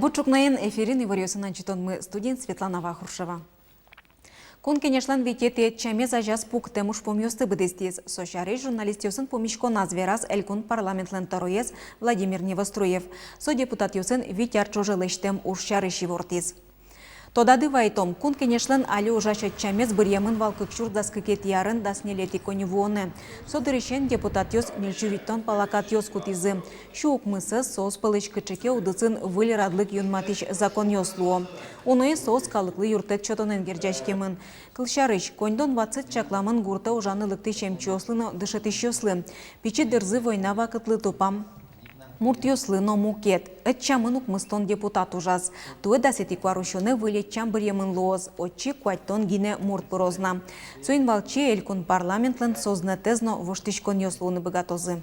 Бучукнаен эфирин иварьосынан читонмы студент Светлана Вахрушева. Кун кенешлан витете чамез ажас пук темуш помёсты быдестез. Сошарей журналист помешко назверас элькун парламентлен тароез Владимир Невоструев. Со депутат юсын витяр чожелештем уршарыщи вортиз. Тодады вайтом, кун кенешлен али ужашет чамез бырьямын валкыкчур даскыкет ярын даснелети коневуоны. Содырышен депутат юс нельчувиттон палакат юс кутизы. Шук мысы сос пылыч кычыке удыцын вылерадлык юнматыш закон ёслуо. Уны сос калыклы юртет чотонен герджашкемын. Кылшарыш, коньдон 20 чакламын гурта ужанылыкты чемчослыны дышетыш ёслы. Пичи дырзы война вакытлы тупам. Муртьослы но мукет. Этчамын укмыстон депутат ужас. Туэ дасети кварушоне вылетчам бырьемын лоз. Отчи куаттон гине мурт порозна. Суин валчи элькун парламентлен сознетезно воштишкон ёслуны богатозы.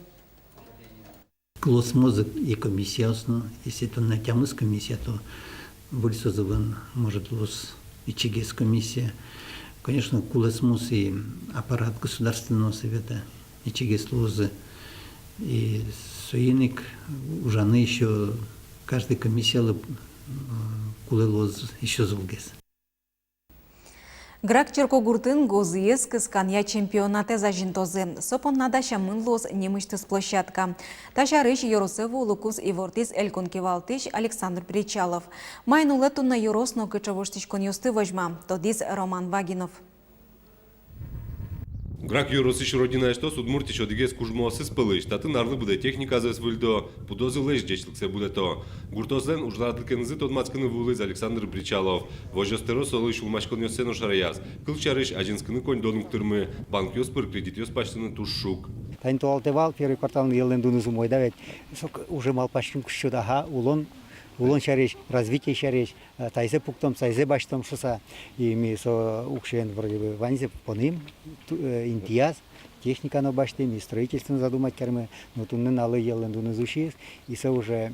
Клос мозг и комиссиясно. Если это на тямыс комиссия, то выльсозован может лос и чигес комиссия. Конечно, кулесмус и аппарат Государственного совета и чигес лозы. И союзник уже еще каждая комиссия кулелоз еще звугес. Грак черкогуртын гозыез кысканья чемпионаты зажинтозы. Сопон надаша мынлоз немыштыз площадка. Ташарыш Yorosevу Лукус и Вортис Эльконкевалтыш Александр Причалов. Майнулы тунна Йоросно кычавоштишкон юсты вожма. Тодис Роман Вагинов. Грак Yorosиш родина что судмуртиш одигес кужмосы пылыш. Татын арлы буде техника зас выльдо. Пудозы лэш джечлыксе буде то. Гуртозлен ужладылкенызы тодмацкыны вулыз Александр Причалов. Вожостеро солыш улмашкон ёсено шараяз. Кылчарыш ажинскыны конь донуктырмы. Банк ёспыр кредит ёспаштыны тушшук. Тайнтуалтевал первый квартал елендунузу мой давать. Уже мал пащун кущудаха улон шареш, развитие шареш, тайзе пуктом, тайзе баштом шуса. И мы со укшен вроде бы ванзе по ним, интияз, техника на баште, и строительство задумать кермы, но тунны налы елендун изучись, и со уже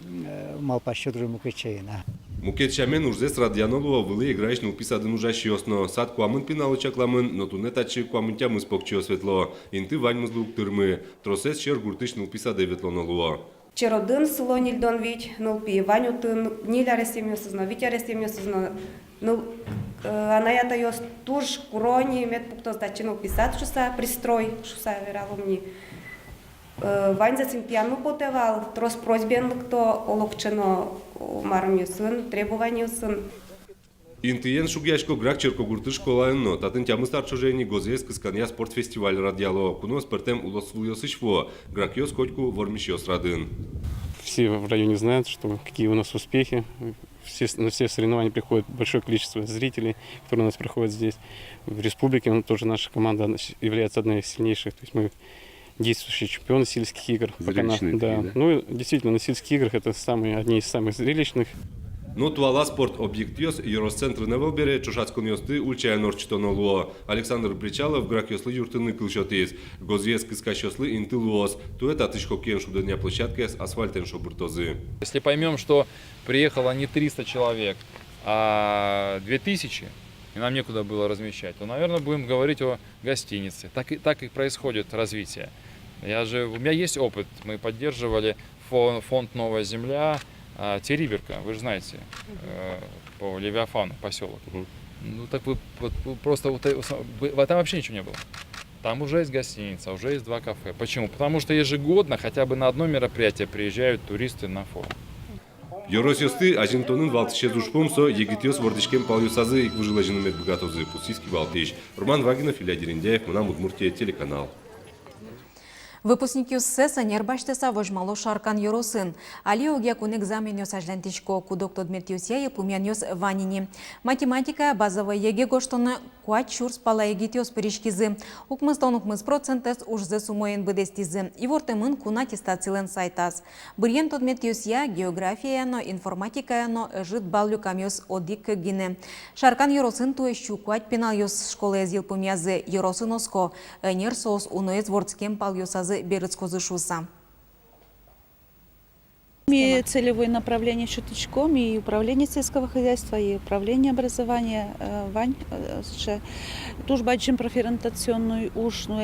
мал пащут уже мукачена. Мукет шамен урзес радианолуа вылы играешь на уписадын ужащи осно. Сад куамын пиналы чакламын, но тунне тачи куамын тямы спокчио светло. Инты вань мызлук тырмы. Тросес шер гуртыш на уписаде ветлонолуа. Черодын село Нильдон вич, нылпи Ваню тын, Ниля рестемёсызно, Витя рестемёсызно, анаята ёс туж, курони, мед пуктос дачинул писать шуса, пристрой шуса верал мне. Вань за цимпиану потевал, трос просьбен кто олокчено мармью сын, требованию сын. Интиен шугяшко грак черкогуртыш колаенно, татын тямы старчожени гозес кыскания спортфестиваль радиало, куно спортем улослуёсышво, грак ёс котьку вормиш ёс радын. Все в районе знают, что какие у нас успехи. На все соревнования приходит большое количество зрителей, которые у нас проходят здесь. В республике тоже наша команда является одной из сильнейших. То есть мы действующие чемпионы сельских игр. Зрелищные да. да? Ну, действительно, на сельских играх это одни из самых зрелищных. Но туала спорт объектиос Евросцентр Невелбере чушацкон ёсты ульчая норчтонолуо. Александр Причалов грак ёслы юртыны кылшотиз. Гозьес кыскаш ёслы интылуос. Туэта тышко кен шудыня площадке с асфальтен шобуртозы. Если поймем, что приехало не 300 человек, а 2000, и нам некуда было размещать, то, наверное, будем говорить о гостинице. Так и происходит развитие. У меня есть опыт. Мы поддерживали фонд «Новая земля», Териберка, вы же знаете, по Левиафану поселок. Ну так вы просто там вообще ничего не было. Там уже есть гостиница, уже есть 2 кафе. Почему? Потому что ежегодно хотя бы на одно мероприятие приезжают туристы на форум. Yorosёсты ажинтонын валтыше душпомсо егитёс вордышкен палюсазы и выжилажинымет богатозы пусиский валтыш. Роман Вагинов, Илья Дерендяев, Мунам Удмуртия, телеканал. Выпускники ССС нербаштеса вожмало шаркан Йоросын. Али огякун экзамен ёс ажлантичко кудок тодметюсья пумян ёс ванини. Математика базовая еге гоштоны куат чурс пала егитёс перешкизы. Укмыстон укмыз процентес ужзы сумоен быдестизы. И вортемын куна тестацилен сайтас. Бырьен тодметюсья география но информатика но жит балюкам ёс одик гине. Шаркан Йоросын туэщу куат пенал ёс школы езил пумязы Йоросын оско. Энер сос уноез вордскем пал ёсазы берецкозы шуса. Ми три целевые направления щуточком, и управление сельского хозяйства, и управление образования. Вань, туж бачим проферентационную уж, ну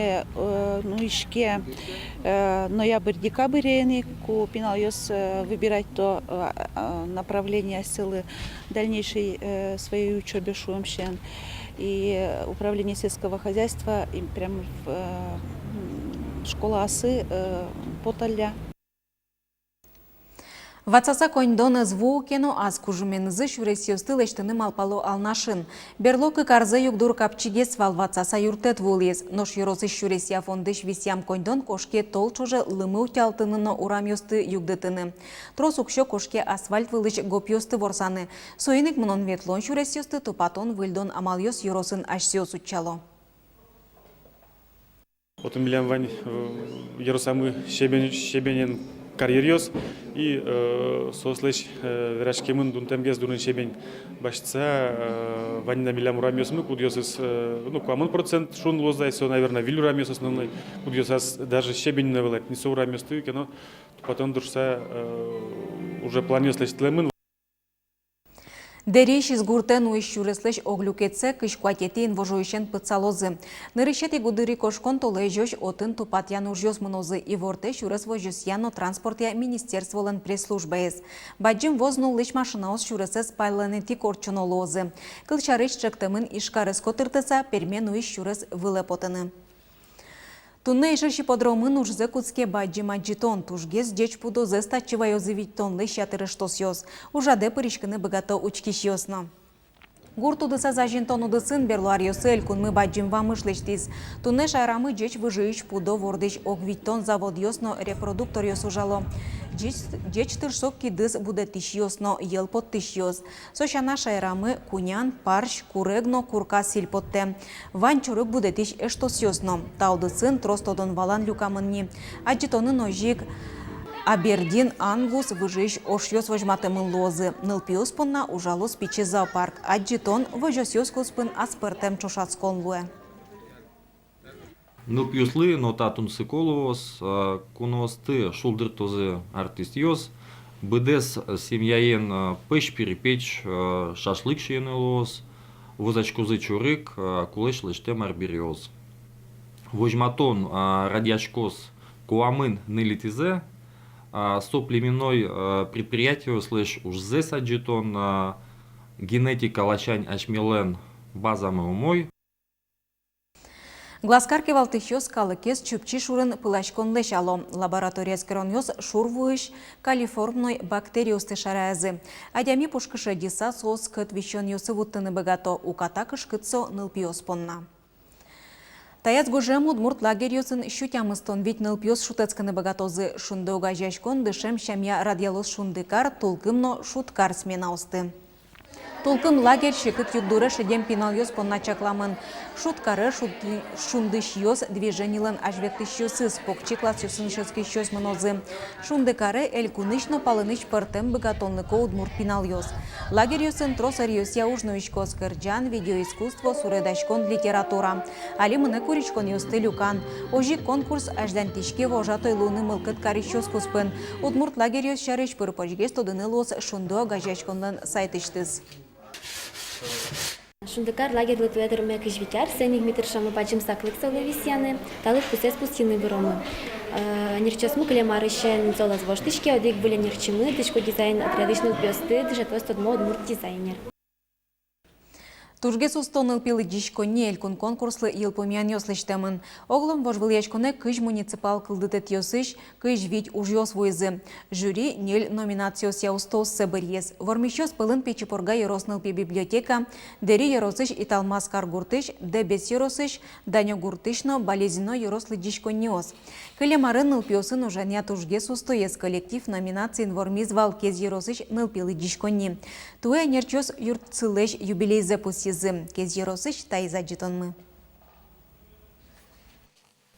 ишке ноябрь-декабрь, ку пинал выбирать то направление силы дальнейшей своей учебы шуемщен. И управление сельского хозяйства, и прямо в школа асы поталя. Вацаса коньдоны звукену аз кужуменызы шуресиосты лештыны малпало алнашын. Берлоки карзы югдур капчигес вал вацаса юртет вулез. Нош юросы шуресия фондыш висям коньдон кошке тол чуже лымы утялтыныны урамьосты югдытыны. Трос укшо кошке асфальт вылыш гопьосты ворсаны. Соиник мнон ветлон шуресиосты тупатон выльдон амальос юросын ашсиос учало. Отын билем вань яросамы шебенен карьерёс и сослеш верашкемын дунтемгез дунын шебен башца ванина билем урамёсмы кудьёсыз ну куамын процент шун лоздай со наверное вилю урамёс основной кудьёсаз даже шебен не вылет не со урамёсты кено потом дурса уже планёс лештелемын. Дереш из гуртен уищуреслеш оглюкетсе кышкуатетин вожуишен пыцалозы. Нырышети гудыри кошкон толежош отын тупатян ужьос мнозы и ворте шурес вожусьяно транспортия министерстволен пресс-службаес. Баджим вознул лиш машинаос шуресес пайленети корчонолозы. Кылчарыш чектемын ишкарес котыртыса пермен уищурес вылепотыны. Тунне ишерши подромын ужзе куцке баджи маджитон, тужгез деч пудо зеста чивайозывить тон лещ ятырыштосьёс. Ужаде пыришкыны богато учкишьёсно. Гуртудыса зажинтон удысын берлуарьёсы элькунмы баджим вамышлештиз. Тунне шайрамы деч выжиич пудо вордыш огвиттон заводьёсно репродукторьёс ужало. Деч тыршок кидыз будетишьёсно ел подтишьёс. Сошана шайрамы кунян, парш, курегно, курка сильпотте. Вань чурык будетиш эштосьёсно. Таудысын тростодон валан люкамынни. Аджитоны ножик Абердин Ангус выжиж ошьёс вожматымын лозы. Нылпиос понна ужалос пичи зоопарк. Аджитон вожосьёс куспын аспертем чушацкон луэ. Нылпиослы нотатун сыколовос, куносты шулдыртозы артистьёс, быдес семьяен пэш перепеч шашлык шейнылос, возачкузы чурык, кулеш лештем арбириоз. Вожматон радиачкос куамын нылитизе, соплеменной предприятие слэш ужзе саджитон генетика лачань ачмелен базамы умой. Глазкарки валтыхёс калыкес чупчи шурын пылачкон лешало. Лаборатория скронёс шурвуиш калиформной бактериосты шаразы. Адями пушкыша диса сос кыт вещен ёсы вуттыны богато. Уката кышкытсо нылпиос понна. Таяц гужем удмурт лагерьёсын щутямыстон ведь нылпиос шутецканы богатозы. Шунды угажашкон дышем щамя радиалос шундыкар толкымно шуткар сменаусты. Толкым лагерь шекыт юддуры шедем пиналёс понна чакламын. Шуткары шундыш движенийлен ажветтыщёсыз покчиклас ёсынышескищёс мнозы. Шундыкары элькунышно палыныш пыртем богатонлыко удмурт пиналёс. Лагерь ёсын тросарьёс яужновичко скырджан, видеоискусство, суредашкон литература. Али мыны куричкон ёсты люкан. Ожи конкурс аждантишке вожатой луны мылкыт карищёс куспын. Удмурт лагерь ёс шарыш пырпочгес тодынылос шундо гажачконлын сайтыштыз. Шундыкар лагерь лытведерме кыжвитяр, сеник митр шамы бачым саклык соловисяны, талык пусес пустины выромы. Нирчосму клемарыщен золаз воштышке, одик были нирчимы, дышко дизайн отрядышный пёсты, дышатвост одмо удмурт дизайнер. Тужгес устоныл пилы дишконе элькун конкурслы елпомян ёслыштемын. Оглом вожвылячконе кыж муниципал кылдытет ёсыш, кыж вить уж ёс войзы. Жюри нель номинациос я устос себырьез. Вормищёс пылын печипорга ёросныл пи библиотека, дери ёросыш италмас кар гуртыш, дебес ёросыш, данё гуртышно болезино ёрослы дишконеос. Кылемарын нылпиосын ужаня тужгес устоес коллектив номинацийн вормиз валкез ёросыш нылпилы дишкони. Туэ нерчёс юртцылеш юбилей запуси. Кез еросыш тайза житонмы.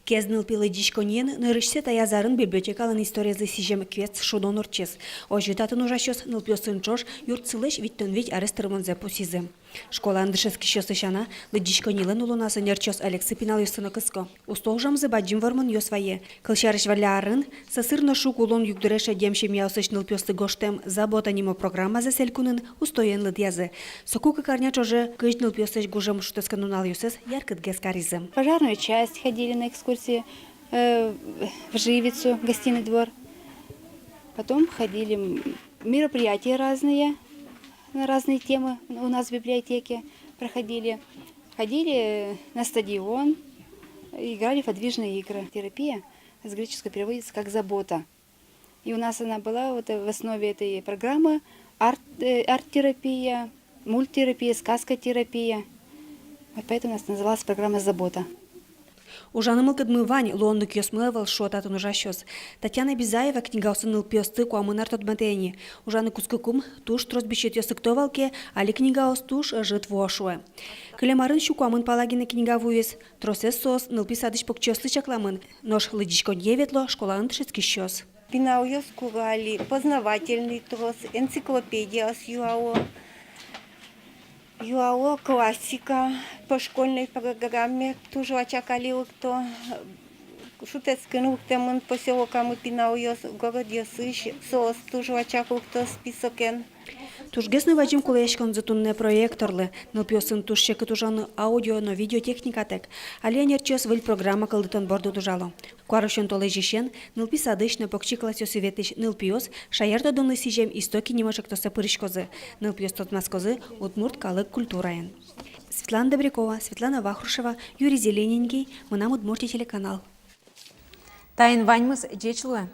Кез нылпилы дишконен нырышсе таязарын библиотекалын историязы сижем квест шудон урчес. Ожитатын ужащос нылпиосын чош юртцылеш виттон вить арестырмон запусизы. Школа андышески щосы шана, лыдичко нилен улунасы нерчос Алексы пинал юсыны кыско. Устолжамзы баджим варман йосвае. Кылшарыш валяарын, сасырно шук улон югдуреше демшем яусыш нылпёсты гоштем забота нимо программа за селькунын устоен лыд язы. Сокука карняч уже кыш нылпёсыш гужам шутесканунал юсыс яркыт гескаризм. Пожарную часть ходили на экскурсии в Живицу, гостиный двор. Потом ходили мероприятия разные, на разные темы у нас в библиотеке проходили. Ходили на стадион, играли в подвижные игры. Терапия с греческого переводится как «забота». И у нас она была вот в основе этой программы арт-терапия, мульттерапия, сказкотерапия. Вот поэтому у нас называлась программа «Забота». Ужанымыл кыдмывань лонны кёсмывал шотатын ужащёс. Татьяна Бизаева книга осыныл пёсты куамынар тотматени. Ужаны кускукум туш тросбищет ёсыктовалке, али книга ос туш жит вошуэ. Кылемарын щу куамын палагина книга вуес. Тросес сос нылписадыш покчёслы чакламын. Нош лыдичко деветло школан тшецки щёс. Пинауёс кугали, познавательный трос, энциклопедия с ЮАО классика по школьной программе тоже очакали кто шутецкий темын поселокам Пинауёс город Ясыш сос тоже очакал кто списокен. Тушгесны ваджим кулешкон затунне проекторлы, нылпёсын тушчеки тужаны аудио, но видеотехникатек, али нерчёс выль программа кылдытон борду тужало. Куарышон толежишен, нылписадыш, покчи классё светыш нылпиос, шаярто донны сижем истоки немашек тоса пырышкозы, нылпиос тотмаскозы, удмурт калык культураен. Светлана Добрякова, Светлана Вахрушева, Юрий Зелененький, Мынам Удмуртия телеканал. Тайын ваньмыз джечлуэ.